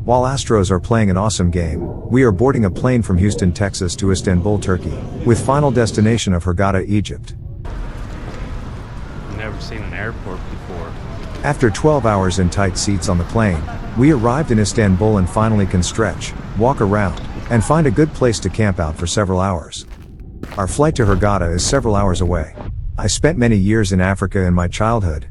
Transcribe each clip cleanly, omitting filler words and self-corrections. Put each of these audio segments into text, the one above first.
While Astros are playing an awesome game, we are boarding a plane from Houston, Texas to Istanbul, Turkey, with final destination of Hurghada, Egypt. Never seen an airport before. After 12 hours in tight seats on the plane, we arrived in Istanbul and finally can stretch, walk around, and find a good place to camp out for several hours. Our flight to Hurghada is several hours away. I spent many years in Africa in my childhood.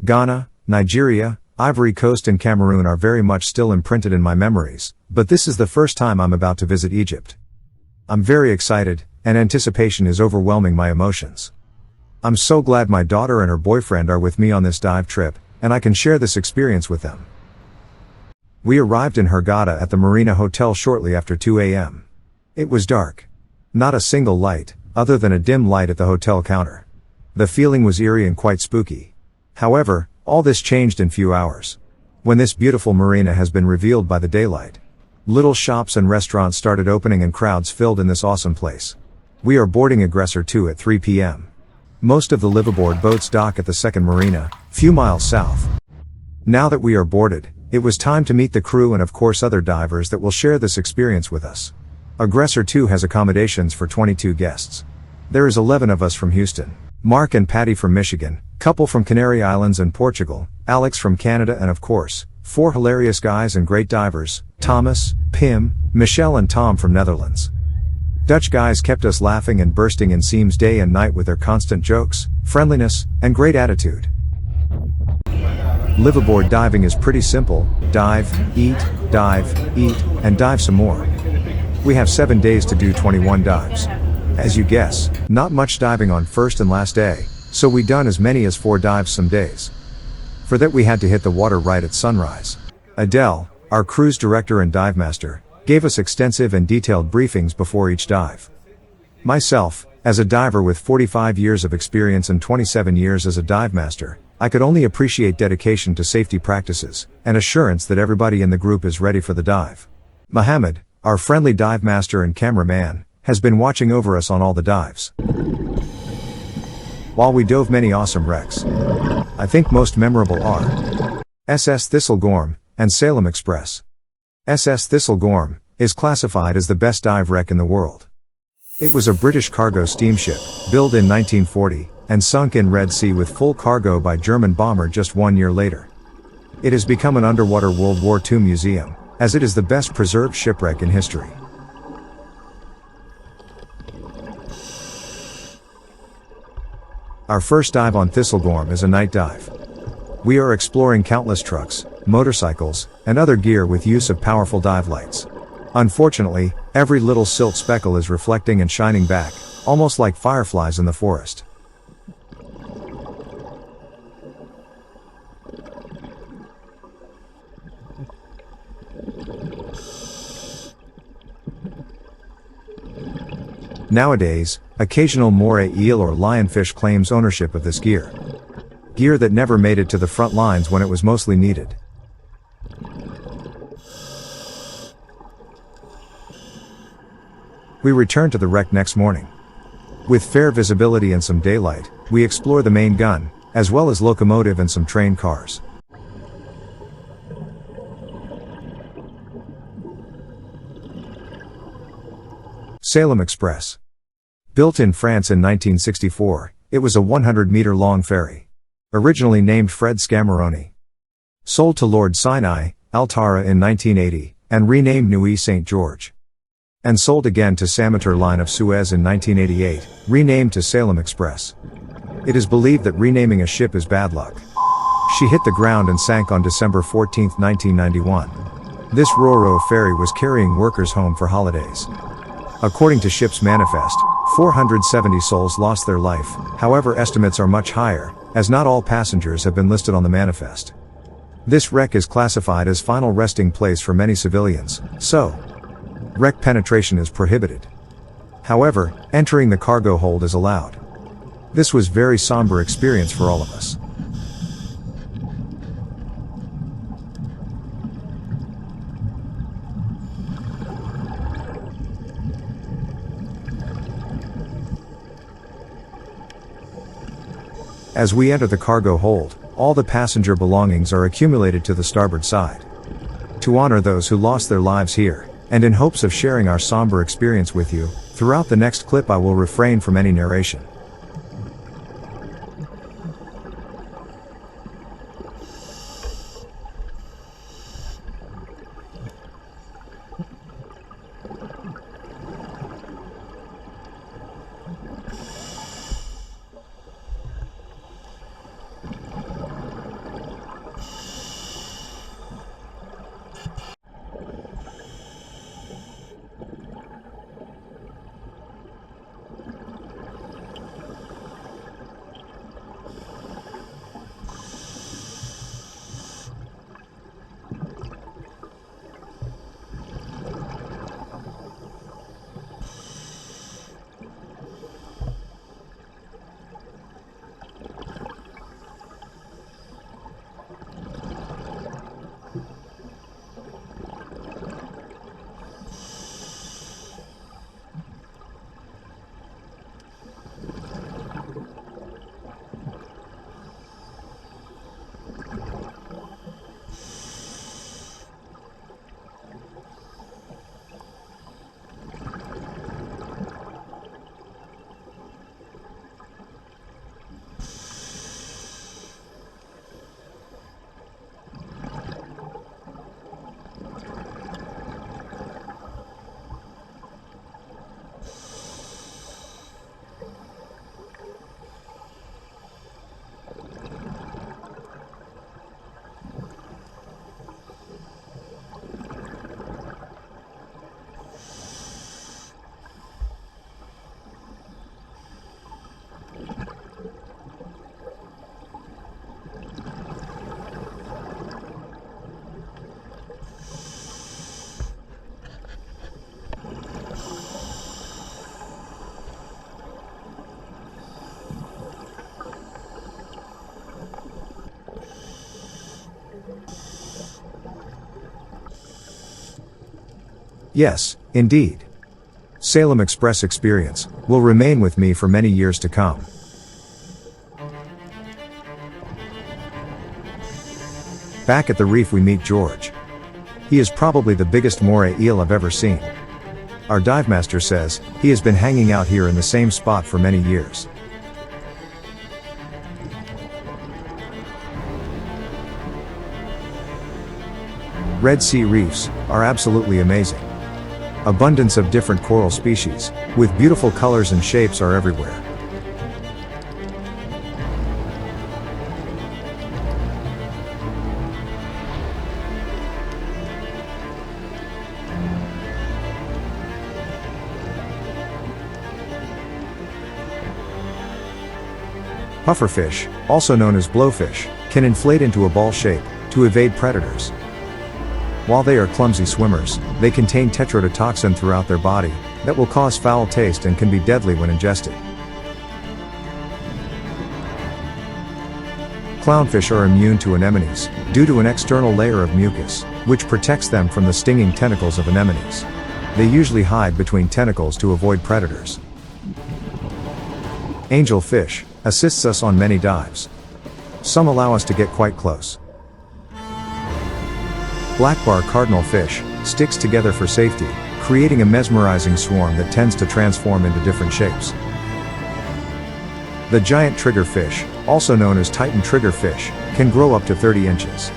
Ghana, Nigeria, Ivory Coast and Cameroon are very much still imprinted in my memories, but this is the first time I'm about to visit Egypt. I'm very excited, and anticipation is overwhelming my emotions. I'm so glad my daughter and her boyfriend are with me on this dive trip, and I can share this experience with them. We arrived in Hurghada at the Marina Hotel shortly after 2 a.m. It was dark. Not a single light, other than a dim light at the hotel counter. The feeling was eerie and quite spooky. However, all this changed in few hours. When this beautiful marina has been revealed by the daylight. Little shops and restaurants started opening and crowds filled in this awesome place. We are boarding Aggressor 2 at 3 p.m. Most of the liveaboard boats dock at the second marina, few miles south. Now that we are boarded, it was time to meet the crew and of course other divers that will share this experience with us. Aggressor 2 has accommodations for 22 guests. There is 11 of us from Houston, Mark and Patty from Michigan, couple from Canary Islands and Portugal, Alex from Canada and of course, 4 hilarious guys and great divers, Thomas, Pim, Michelle and Tom from Netherlands. Dutch guys kept us laughing and bursting in seams day and night with their constant jokes, friendliness, and great attitude. Liveaboard diving is pretty simple: dive, eat, and dive some more. We have 7 days to do 21 dives. As you guess, not much diving on first and last day, so we done as many as 4 dives some days. For that we had to hit the water right at sunrise. Adele, our cruise director and dive master, gave us extensive and detailed briefings before each dive. Myself, as a diver with 45 years of experience and 27 years as a dive master, I could only appreciate dedication to safety practices, and assurance that everybody in the group is ready for the dive. Mohammed, our friendly dive master and cameraman, has been watching over us on all the dives. While we dove many awesome wrecks, I think most memorable are SS Thistlegorm and Salem Express. SS Thistlegorm is classified as the best dive wreck in the world. It was a British cargo steamship, built in 1940, and sunk in Red Sea with full cargo by German bomber just 1 year later. It has become an underwater World War II museum, as it is the best preserved shipwreck in history. Our first dive on Thistlegorm is a night dive. We are exploring countless trucks, motorcycles, and other gear with use of powerful dive lights. Unfortunately, every little silt speckle is reflecting and shining back, almost like fireflies in the forest. Nowadays, occasional moray eel or lionfish claims ownership of this gear. Gear that never made it to the front lines when it was mostly needed. We return to the wreck next morning. With fair visibility and some daylight, we explore the main gun, as well as locomotive and some train cars. Salem Express. Built in France in 1964, it was a 100-meter-long ferry. Originally named Fred Scamaroni. Sold to Lord Sinai, Altara in 1980, and renamed Neuilly St. George. And sold again to Samotor Line of Suez in 1988, renamed to Salem Express. It is believed that renaming a ship is bad luck. She hit the ground and sank on December 14, 1991. This Ro-Ro ferry was carrying workers home for holidays. According to ship's manifest, 470 souls lost their life, however estimates are much higher, as not all passengers have been listed on the manifest. This wreck is classified as final resting place for many civilians, so wreck penetration is prohibited. However, entering the cargo hold is allowed. This was very somber experience for all of us. As we enter the cargo hold, all the passenger belongings are accumulated to the starboard side. to honor those who lost their lives here, and in hopes of sharing our somber experience with you, throughout the next clip I will refrain from any narration. Yes, indeed. Salem Express experience will remain with me for many years to come. Back at the reef we meet George. He is probably the biggest moray eel I've ever seen. Our dive master says he has been hanging out here in the same spot for many years. Red Sea reefs are absolutely amazing. Abundance of different coral species, with beautiful colors and shapes, are everywhere. Pufferfish, also known as blowfish, can inflate into a ball shape to evade predators. While they are clumsy swimmers, they contain tetrodotoxin throughout their body that will cause foul taste and can be deadly when ingested. Clownfish are immune to anemones due to an external layer of mucus, which protects them from the stinging tentacles of anemones. They usually hide between tentacles to avoid predators. Angelfish assists us on many dives. Some allow us to get quite close. Blackbar cardinal fish sticks together for safety, creating a mesmerizing swarm that tends to transform into different shapes. The giant triggerfish, also known as Titan triggerfish, can grow up to 30 inches.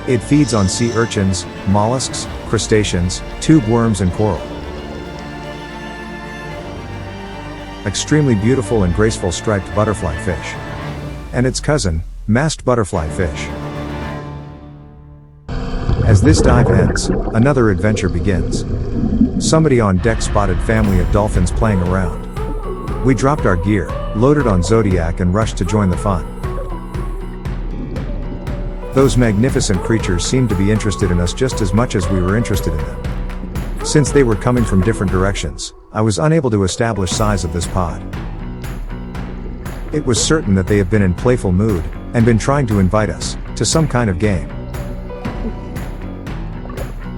It feeds on sea urchins, mollusks, crustaceans, tube worms and coral. Extremely beautiful and graceful striped butterfly fish. And its cousin, masked butterfly fish. As this dive ends, another adventure begins. Somebody on deck spotted family of dolphins playing around. We dropped our gear, loaded on Zodiac and rushed to join the fun. Those magnificent creatures seemed to be interested in us just as much as we were interested in them. Since they were coming from different directions, I was unable to establish size of this pod. It was certain that they have been in playful mood, and been trying to invite us to some kind of game.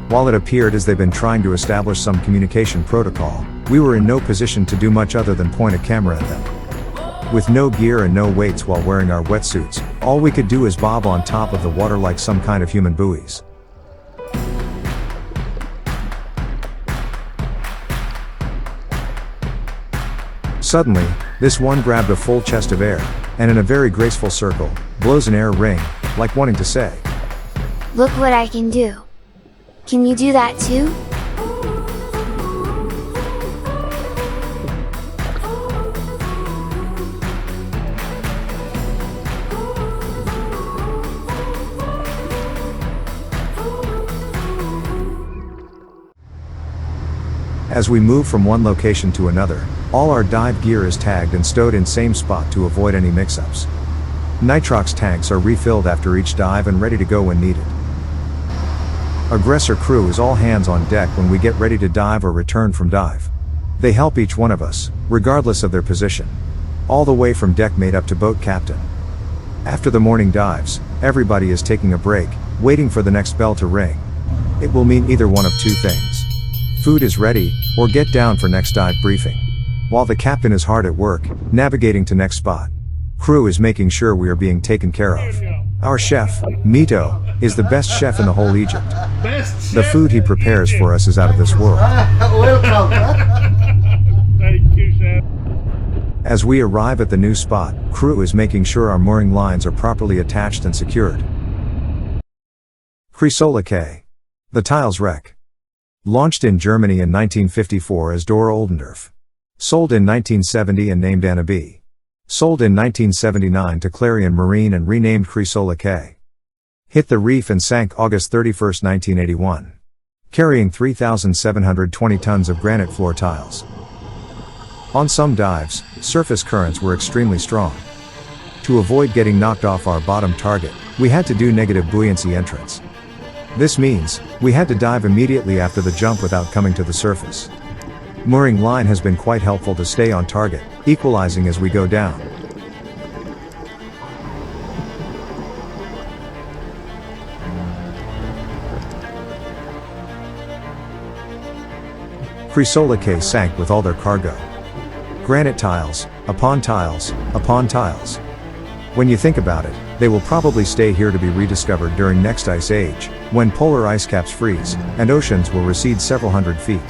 While it appeared as they've been trying to establish some communication protocol, we were in no position to do much other than point a camera at them. With no gear and no weights while wearing our wetsuits, all we could do is bob on top of the water like some kind of human buoys. Suddenly, this one grabbed a full chest of air, and in a very graceful circle, blows an air ring, like wanting to say, "Look what I can do! Can you do that too?" As we move from one location to another, all our dive gear is tagged and stowed in same spot to avoid any mix-ups. Nitrox tanks are refilled after each dive and ready to go when needed. Aggressor crew is all hands on deck when we get ready to dive or return from dive. They help each one of us, regardless of their position. All the way from deck mate up to boat captain. After the morning dives, everybody is taking a break, waiting for the next bell to ring. It will mean either one of two things. Food is ready, or get down for next dive briefing. While the captain is hard at work, navigating to next spot. Crew is making sure we are being taken care of. Our chef, Mito, is the best chef in the whole Egypt. The food he prepares for us is out of this world. Welcome. Thank you, chef. As we arrive at the new spot, crew is making sure our mooring lines are properly attached and secured. Chrysola K. The Tiles wreck. Launched in Germany in 1954 as Dora Oldendorf. Sold in 1970 and named Anna B. Sold in 1979 to Clarion Marine and renamed Chrysola K. Hit the reef and sank August 31, 1981. Carrying 3,720 tons of granite floor tiles. On some dives, surface currents were extremely strong. To avoid getting knocked off our bottom target, we had to do negative buoyancy entrance. This means, we had to dive immediately after the jump without coming to the surface. Mooring line has been quite helpful to stay on target, equalizing as we go down. Chrysola K sank with all their cargo. Granite tiles, upon tiles, upon tiles. When you think about it, they will probably stay here to be rediscovered during next ice age, when polar ice caps freeze, and oceans will recede several hundred feet.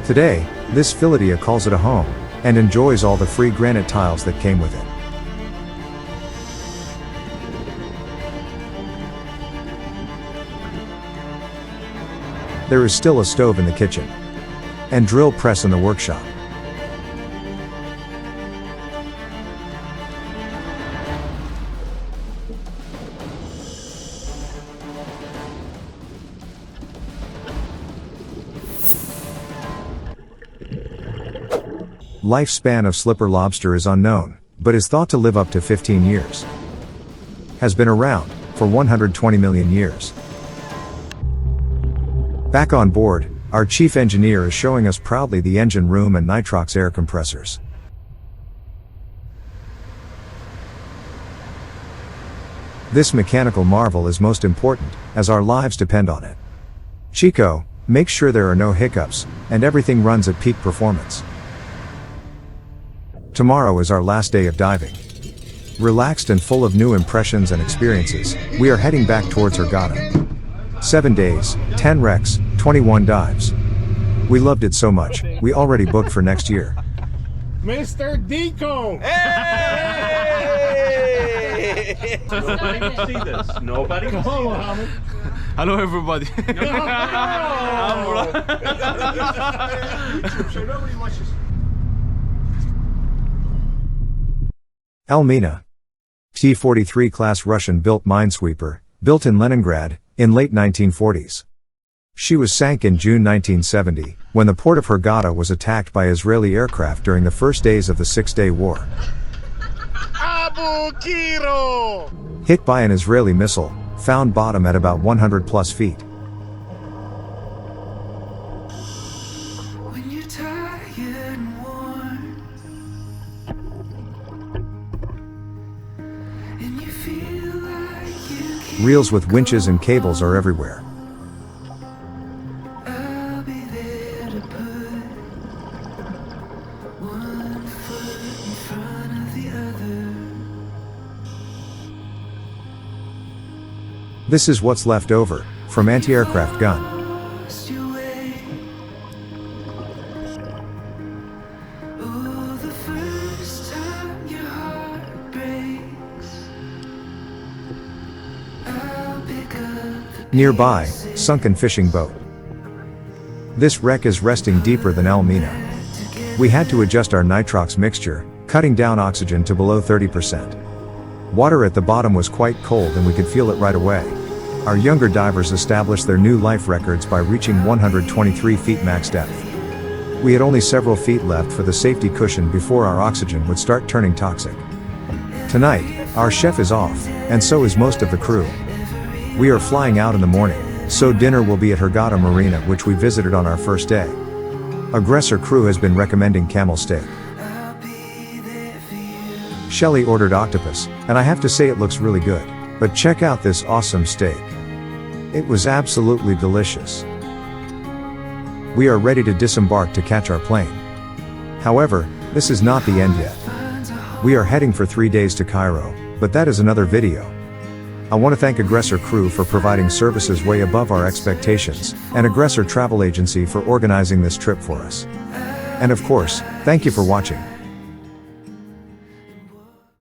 Today, this Philadia calls it a home, and enjoys all the free granite tiles that came with it. There is still a stove in the kitchen. And drill press in the workshop. Lifespan of slipper lobster is unknown, but is thought to live up to 15 years. Has been around for 120 million years. Back on board, our chief engineer is showing us proudly the engine room and nitrox air compressors. This mechanical marvel is most important, as our lives depend on it. Chico, make sure there are no hiccups, and everything runs at peak performance. Tomorrow is our last day of diving. Relaxed and full of new impressions and experiences, we are heading back towards Hurghada. 7 days, 10 wrecks, 21 dives. We loved it so much, we already booked for next year. Mr. Deco! Hey! Nobody can see this. Nobody can see Hello, this. Hamid. Hello everybody. Elmina. T-43 class Russian-built minesweeper, built in Leningrad, in late 1940s. She was sank in June 1970, when the port of Hurghada was attacked by Israeli aircraft during the first days of the Six-Day War. Abu Kiro! Hit by an Israeli missile, found bottom at about 100 plus feet. When you're tired and worn, and you feel like you can't Reels with winches and cables are everywhere. I'll be there to put one foot in front of the other. This is what's left over, from anti-aircraft gun. lost your way. Oh, the first time your heart breaks, I'll pick up the Nearby, sunken fishing boat. This wreck is resting deeper than Elmina. We had to adjust our nitrox mixture, cutting down oxygen to below 30%. Water at the bottom was quite cold and we could feel it right away. Our younger divers established their new life records by reaching 123 feet max depth. We had only several feet left for the safety cushion before our oxygen would start turning toxic. Tonight, our chef is off, and so is most of the crew. We are flying out in the morning, so dinner will be at Hurghada Marina, which we visited on our first day. Aggressor crew has been recommending camel steak. Shelly ordered octopus, and I have to say it looks really good. But check out this awesome steak. It was absolutely delicious. We are ready to disembark to catch our plane. However, this is not the end yet. We are heading for 3 days to Cairo, but that is another video. I want to thank Aggressor Crew for providing services way above our expectations, and Aggressor Travel Agency for organizing this trip for us. And of course, thank you for watching.